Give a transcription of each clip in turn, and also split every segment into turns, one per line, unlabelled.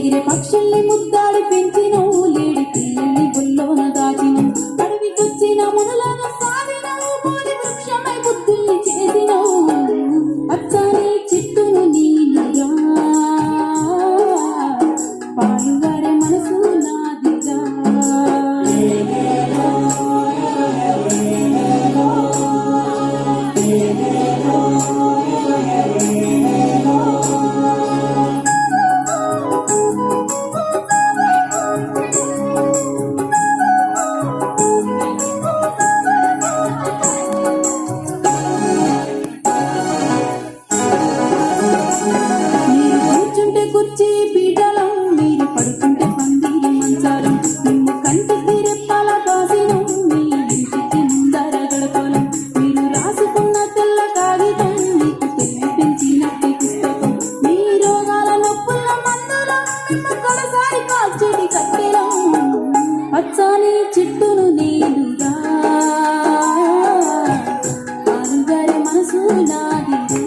ఎగిరే పక్షుల్ని ముద్దాడి పెంచినవు, లేడి పిల్లల్ని బుల్లోన దాచినవు, అడవికొచ్చిన మునులను సాగినవు, పోలి వృక్షమై బుద్ధుల్ని చేసినవు, పచ్చని చెట్టును నీనుగా, పాలుగారే మనసు నాదిగా. మీరు కూర్చుంటే కుర్చీ పీఠలం, మీరు పడుకుంటే పందిరి మంచాలం, నిన్ను కంటికి రెప్పల కాసినం, మీ ఇంటికి ముందర గడపలం, మీరు రాసుకున్న తెల్ల కాగితం, మీకు తెలిపించినట్టి పుస్తకం, మీ రోగాల నొప్పుల మందులం, మిమ్మ కొడసారి కాల్చెడి కట్టెలం, పచ్చని చెట్టును నేనుగా, పాలుగారే మనసు నాదిగా.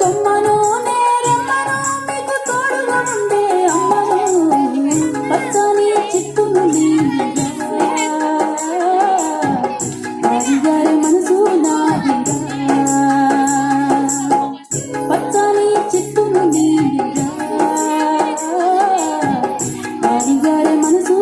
కొమ్మను నేరెమ్మను మీకు తోడుగా ఉండే అమ్మను, పచ్చని చెట్టును నేనుగా, పాలుగారే మనసు నాదిగా, పచ్చని చెట్టును నేనుగా, పాలుగారే మనసు